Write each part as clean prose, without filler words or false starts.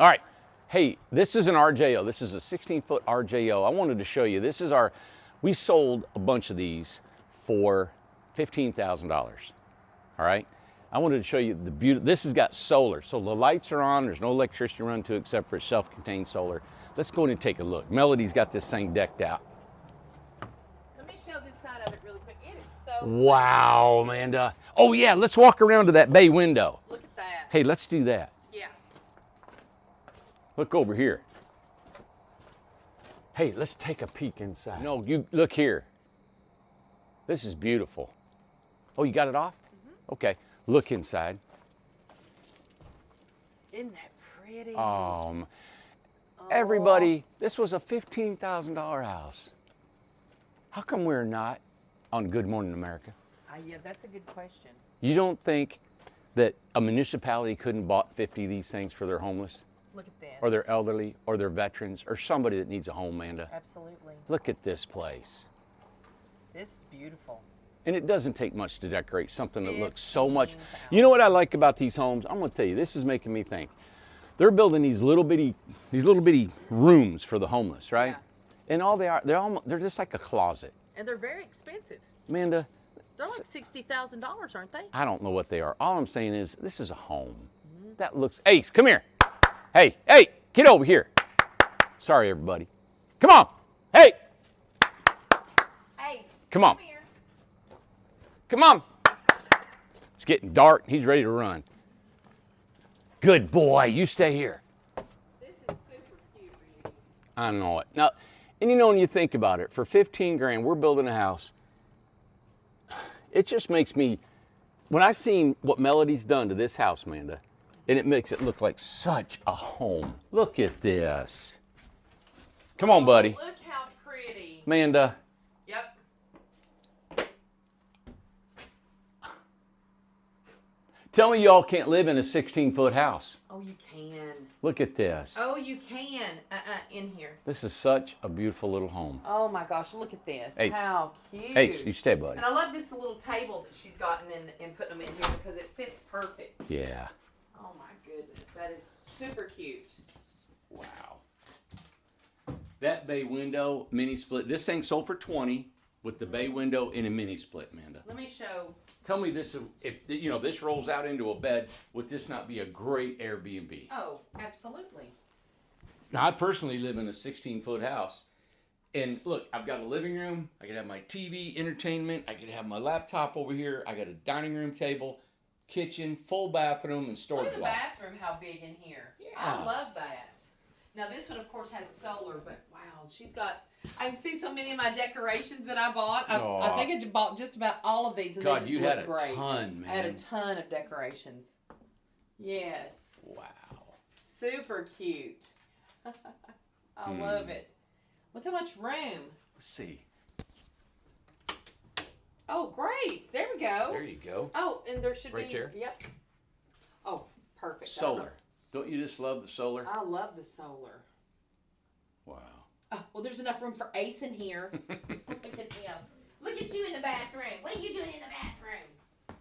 All right. Hey, this is an RJO. This is a 16-foot RJO. I wanted to show you. This is our, we sold a bunch of these for $15,000. All right. I wanted to show you the beauty. This has got solar. So the lights are on. There's no electricity run to it except for self-contained solar. Let's go in and take a look. Melody's got this thing decked out. Let me show this side of it really quick. It is so Wow, Amanda. Oh, yeah. Let's walk around to that bay window. Look at that. Hey, let's do that. Yeah. Look over here. Hey, let's take a peek inside. No, you look here. This is beautiful. Oh, you got it off? Mm-hmm. Okay. Look inside. Isn't that pretty? Everybody, this was a $15,000 house. How come we're not on Good Morning America? Yeah, that's a good question. You don't think that a municipality couldn't bought 50 of these things for their homeless? Look at this. Or their elderly, or their veterans, or somebody that needs a home, Amanda? Absolutely. Look at this place. This is beautiful. And it doesn't take much to decorate something that looks so much. You know what I like about these homes? I'm going to tell you, this is making me think. They're building these little bitty rooms for the homeless, right? Yeah. And all they are, they're just like a closet. And they're very expensive. Amanda. They're like $60,000, aren't they? I don't know what they are. All I'm saying is, this is a home. Mm-hmm. That looks, Ace, come here. Hey, get over here. Sorry, everybody. Come on. Hey. Ace, come on. Here. Come on. It's getting dark. He's ready to run. Good boy. You stay here. This is super cute, Rudy. I know it. Now, and you know, when you think about it, for 15 grand, we're building a house. It just makes me, when I seen what Melody's done to this house, Amanda, and it makes it look like such a home. Look at this. Come on, buddy. Look how pretty. Amanda. Yep. Tell me y'all can't live in a 16-foot house. Oh, you can. Look at this. Oh, you can. In here. This is such a beautiful little home. Oh my gosh, look at this. Hey. How cute. Hey, you stay, buddy. And I love this little table that she's gotten and putting them in here because it fits perfect. Yeah. Oh my goodness, that is super cute. Wow. That bay window mini split. This thing sold for $20 with the bay window in a mini split, Amanda. Let me show. Tell me this, if you know this rolls out into a bed, would this not be a great Airbnb? Oh, absolutely. Now, I personally live in a 16-foot house. And look, I've got a living room. I could have my TV, entertainment. I could have my laptop over here. I got a dining room table, kitchen, full bathroom, and storage Look at the loft. bathroom, how big in here. Yeah. I love that. Now, this one, of course, has solar, but wow, she's got... I can see so many of my decorations that I bought. I think I bought just about all of these, and they just look great. You had a ton, man. I had a ton of decorations. Yes. Wow. Super cute. I love it. Look how much room. Let's see. Oh, great. There we go. There you go. Oh, and there should be... Right here? Yep. Oh, perfect. Solar. Don't you just love the solar? I love the solar. Wow. Oh, well, there's enough room for Ace in here. Look at him. Look at you in the bathroom. What are you doing in the bathroom?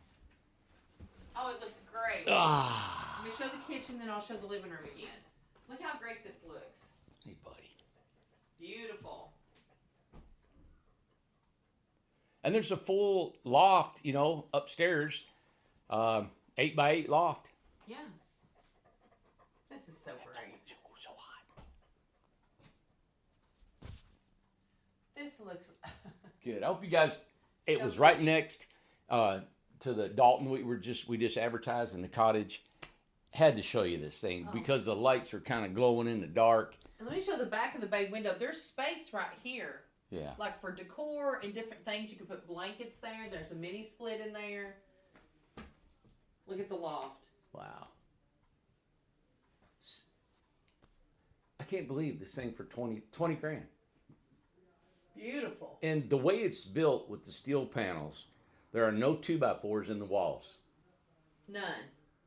Oh, it looks great. Let me show the kitchen, then I'll show the living room again. Look how great this looks. Hey, buddy. Beautiful. And there's a full loft, you know, upstairs. 8x8 loft. Yeah. This is so great. So hot. This looks Good. I hope you guys. It was right next to the Dalton. We just advertised in the cottage. Had to show you this thing because the lights are kind of glowing in the dark. And let me show the back of the bay window. There's space right here. Yeah. Like for decor and different things. You can put blankets there. There's a mini split in there. Look at the loft. Wow. I can't believe this thing for 20 grand. Beautiful. And the way it's built with the steel panels, there are no 2x4s in the walls. None.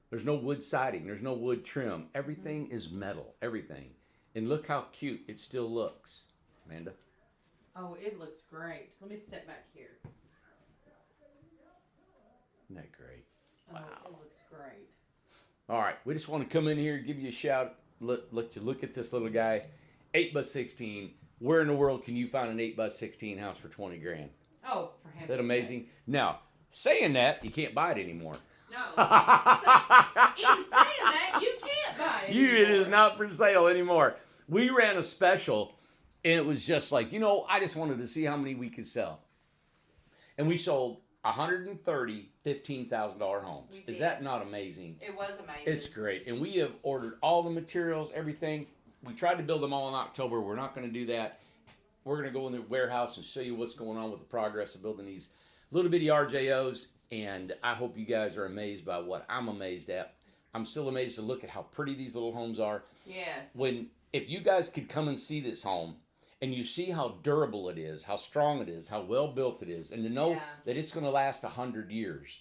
There's no wood siding. There's no wood trim. Everything is metal. Everything. And look how cute it still looks, Amanda. Oh, it looks great. Let me step back here. Isn't that great? Wow. Oh, it looks great. All right. We just want to come in here and give you a shout. look at this little guy, 8x16. Where in the world can you find an 8x16 house for 20 grand? Oh, for heaven's Isn't that amazing? sakes. Now, saying that, you can't buy it anymore. No. In saying that, you can't buy it It is anymore. not for sale anymore. We ran a special, and it was just like, I just wanted to see how many we could sell. And we sold 130 $15,000 homes. We Is did. that not amazing? It was amazing. It's great. And we have ordered all the materials, everything. We tried to build them all in October. We're not going to do that. We're going to go in the warehouse and show you what's going on with the progress of building these little bitty RJOs. And I hope you guys are amazed by what I'm amazed at. I'm still amazed to look at how pretty these little homes are. Yes. If you guys could come and see this home, and you see how durable it is, how strong it is, how well built it is, and to know that it's going to last 100 years.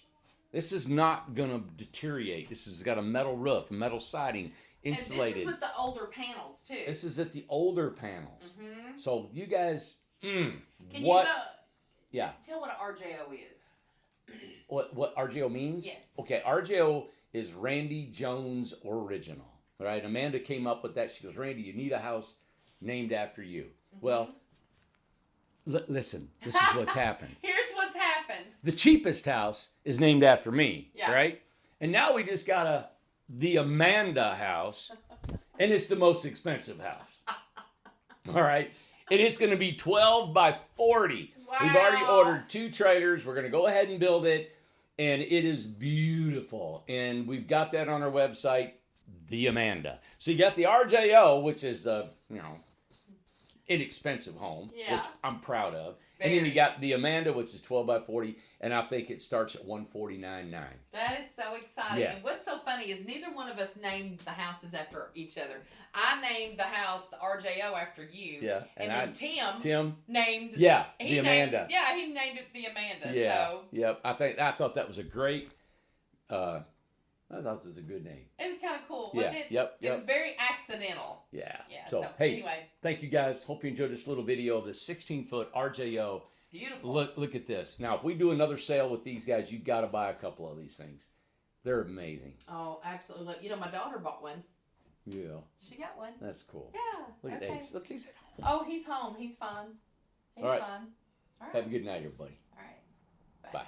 This is not going to deteriorate. This has got a metal roof, metal siding, insulated. And this is with the older panels too. This is at the older panels. Mm-hmm. So you guys, Can what? you go, Yeah. Tell what an RJO is. What RJO means? Yes. Okay, RJO is Randy Jones Original. All right, Amanda came up with that. She goes, Randy, you need a house named after you. Well, listen, this is what's happened. Here's what's happened. The cheapest house is named after me, Yeah. right? And now we just got the Amanda house, and it's the most expensive house. All right? And it's going to be 12 by 40. Wow. We've already ordered 2 trailers. We're going to go ahead and build it, and it is beautiful. And we've got that on our website, the Amanda. So you got the RJO, which is the, inexpensive home, Yeah. which I'm proud of. And then Very. you got the Amanda, which is 12 by 40, and I think it starts at $149.9. That is so exciting. Yeah. And what's so funny is neither one of us named the houses after each other. I named the house the RJO after you. Yeah. And then Tim named Yeah, he the Amanda. he named it the Amanda. Yeah. So Yep. I thought that was a great I thought it was a good name. it was kind of cool, Yeah. wasn't it? Yep. It was very accidental. Yeah. Yeah. So, So, hey, anyway, thank you guys. Hope you enjoyed this little video of the 16-foot RJO. beautiful. Look at this. Now, if we do another sale with these guys, you got to buy a couple of these things. They're amazing. Oh, absolutely. Look, my daughter bought one. Yeah. She got one. That's cool. Yeah. Look okay. at Ace. Look, he's at home. Oh, he's home. He's fine. He's All right. fine. All right. Have a good night, everybody. All right. Bye.